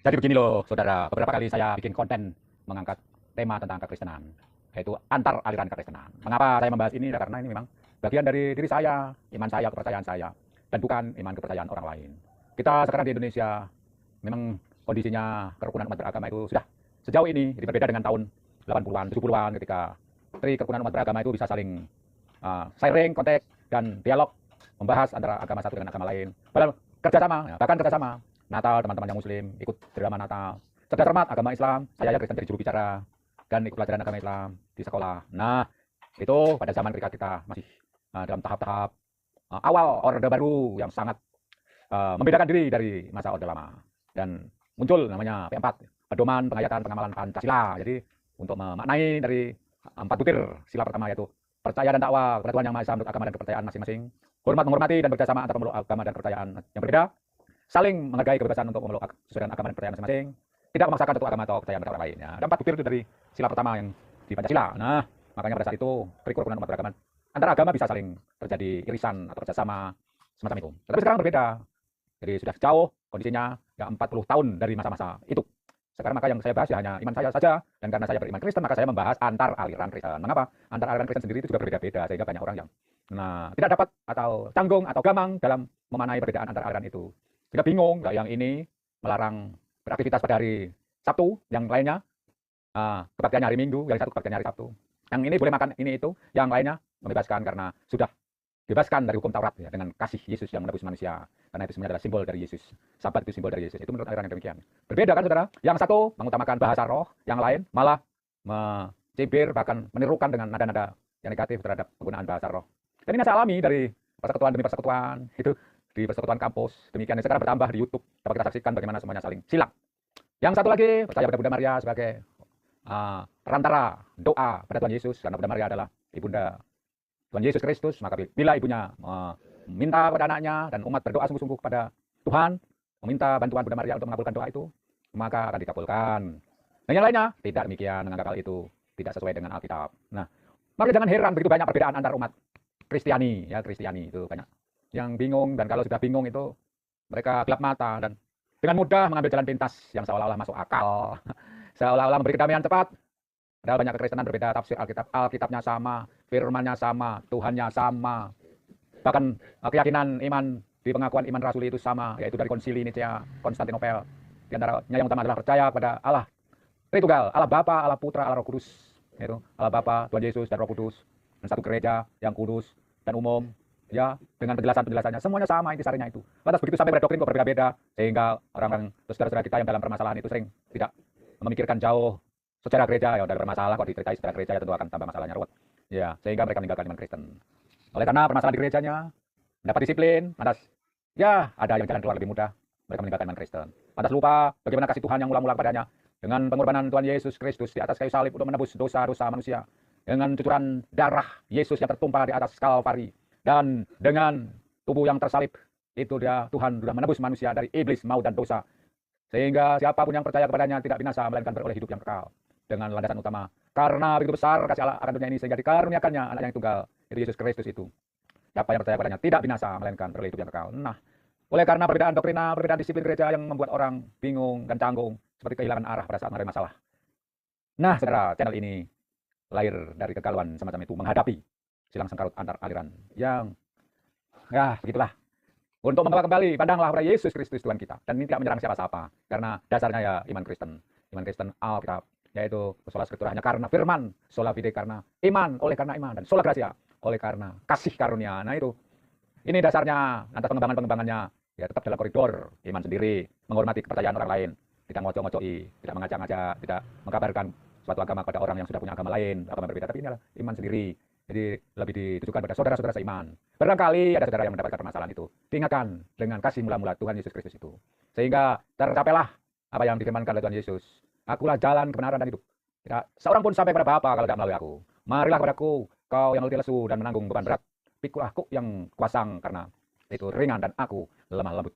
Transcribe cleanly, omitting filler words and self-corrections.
Jadi begini loh, saudara. Beberapa kali saya bikin konten mengangkat tema tentang kekristenan, yaitu antar aliran kekristenan. Mengapa saya membahas ini? Karena ini memang bagian dari diri saya, iman saya, kepercayaan saya, dan bukan iman kepercayaan orang lain. Kita sekarang di Indonesia, memang kondisinya kerukunan umat beragama itu sudah sejauh ini berbeda dengan tahun 80-an, 70-an ketika kerukunan umat beragama itu bisa saling sharing, kontak, dan dialog membahas antara agama satu dengan agama lain. Padahal kerjasama, ya, bahkan kerjasama. Natal, teman-teman yang muslim ikut drama Natal. Cerdas cermat agama Islam, saya ya Kristen jadi juru bicara dan ikut pelajaran agama Islam di sekolah. Nah, itu pada zaman ketika kita masih dalam tahap-tahap awal Orde Baru yang sangat membedakan diri dari masa Orde Lama. Dan muncul namanya P4, Pedoman Penghayatan Pengamalan Pancasila. Jadi untuk memaknai dari 4 butir sila pertama, yaitu percaya dan dakwah kepada Tuhan Yang Maha Esa menurut agama dan kepercayaan masing-masing, hormat menghormati dan bekerjasama antar pemeluk agama dan kepercayaan yang berbeda, saling menghargai kebebasan untuk memeluk sesuai dengan agama dan kepercayaan masing-masing, tidak memaksakan satu agama atau kepercayaan mereka orang lain. Ya, ada 4 butir itu dari sila pertama yang di Pancasila. Nah, makanya pada saat itu kerukunan umat beragama antara agama bisa saling terjadi irisan atau kerjasama semacam itu. Tetapi sekarang berbeda. Jadi sudah jauh kondisinya ya 40 tahun dari masa-masa itu. Sekarang maka yang saya bahas ya hanya iman saya saja, dan karena saya beriman Kristen maka saya membahas antar aliran Kristen. Mengapa? Antar aliran Kristen sendiri itu juga berbeda-beda, sehingga banyak orang yang tidak dapat atau canggung atau gamang dalam memaknai perbedaan antar aliran itu. Sehingga bingung, yang ini melarang beraktivitas pada hari Sabtu, yang lainnya kebaktiannya hari Minggu, yang satu kebaktiannya hari Sabtu. Yang ini boleh makan ini itu, yang lainnya membebaskan karena sudah bebaskan dari hukum Taurat ya, dengan kasih Yesus yang menebus manusia. Karena itu sebenarnya adalah simbol dari Yesus. Sabat itu simbol dari Yesus. Itu menurut aliran yang demikian. Berbeda kan saudara? Yang satu mengutamakan bahasa roh, yang lain malah mencibir bahkan menirukan dengan nada-nada yang negatif terhadap penggunaan bahasa roh. Dan ini saya alami dari persekutuan demi persekutuan, itu di persekutuan kampus. Demikian sekarang bertambah di YouTube. Dapat kita saksikan bagaimana semuanya saling silang. Yang satu lagi percaya pada Bunda Maria sebagai perantara doa pada Tuhan Yesus, karena Bunda Maria adalah ibunda Tuhan Yesus Kristus. Maka bila ibunya meminta kepada anaknya dan umat berdoa sungguh-sungguh kepada Tuhan, meminta bantuan Bunda Maria untuk mengabulkan doa itu, maka akan dikabulkan. Dan yang lainnya tidak demikian, menganggap hal itu tidak sesuai dengan Alkitab. Nah, maka jangan heran begitu banyak perbedaan antar umat Kristiani, ya Kristiani itu banyak yang bingung, dan kalau sudah bingung itu mereka gelap mata dan dengan mudah mengambil jalan pintas yang seolah-olah masuk akal, seolah-olah memberi kedamaian cepat. Padahal banyak kekristenan berbeda tafsir Alkitab, Alkitabnya sama, firmannya sama, Tuhannya sama. Bahkan keyakinan iman di pengakuan iman rasuli itu sama, yaitu dari Konsili Nicea Konstantinopel. Di antaranya yang utama adalah percaya kepada Allah Tritunggal, Allah Bapa, Allah Putra, Allah Roh Kudus. Yaitu Allah Bapa, Tuhan Yesus dan Roh Kudus, dan satu gereja yang kudus dan umum, ya, dengan penjelasan-penjelasannya semuanya sama intisarinya itu. Lantas begitu sampai pada doktrin kok berbeda-beda, sehingga orang-orang saudara-saudara kita yang dalam permasalahan itu sering tidak memikirkan jauh sejarah gereja. Ya udah bermasalah kok diceritai sejarah gereja, ya tentu akan tambah masalahnya ruwet. Ya, sehingga mereka meninggalkan iman Kristen. Oleh karena permasalahan di gerejanya, mendapat disiplin, lantas ya ada yang jalan keluar lebih mudah, mereka meninggalkan iman Kristen. Lantas lupa bagaimana kasih Tuhan yang mula-mula padanya dengan pengorbanan Tuhan Yesus Kristus di atas kayu salib untuk menebus dosa-dosa manusia, dengan cucuran darah Yesus yang tertumpah di atas Kalvari, dan dengan tubuh yang tersalib itu Tuhan sudah menebus manusia dari iblis, maut dan dosa, sehingga siapapun yang percaya kepadanya tidak binasa melainkan beroleh hidup yang kekal. Dengan landasan utama, karena begitu besar kasih Allah akan dunia ini sehingga dikaruniakannya anak yang tunggal, itu Yesus Kristus itu. Siapa yang percaya padanya tidak binasa melainkan beroleh hidup yang kekal. Nah, oleh karena perbedaan doktrina, perbedaan disiplin gereja yang membuat orang bingung dan canggung, seperti kehilangan arah pada saat menghadapi masalah. Nah, saudara, channel ini lahir dari kegalauan semacam itu, menghadapi silang sengkarut antar aliran yang ya begitulah. Untuk membawa kembali, pandanglah pada Yesus Kristus Tuhan kita. Dan ini tidak menyerang siapa-siapa, karena dasarnya ya iman Kristen. Iman Kristen Alkitab, yaitu sola scriptura hanya karena firman, sola fide karena iman, oleh karena iman, dan sola gratia oleh karena kasih karunia. Nah itu, ini dasarnya. Nanti pengembangan-pengembangannya ya tetap dalam koridor iman sendiri, menghormati kepercayaan orang lain, tidak ngocok-ngocoi, tidak mengajak-ngajak, tidak mengkabarkan suatu agama kepada orang yang sudah punya agama lain, agama berbeda. Tapi ini adalah iman sendiri. Jadi lebih ditujukan pada saudara-saudara seiman. Barangkali ada saudara yang mendapatkan permasalahan itu, diingatkan dengan kasih mula-mula Tuhan Yesus Kristus itu, sehingga tercapailah apa yang difirmankan oleh Tuhan Yesus. Akulah jalan, kebenaran dan hidup. Tidak seorang pun sampai kepada Bapa kalau tidak melalui aku. Marilah kepadaku, kau yang letih lesu dan menanggung beban berat. Pikulah aku yang kuasang, karena itu ringan dan aku lemah lembut.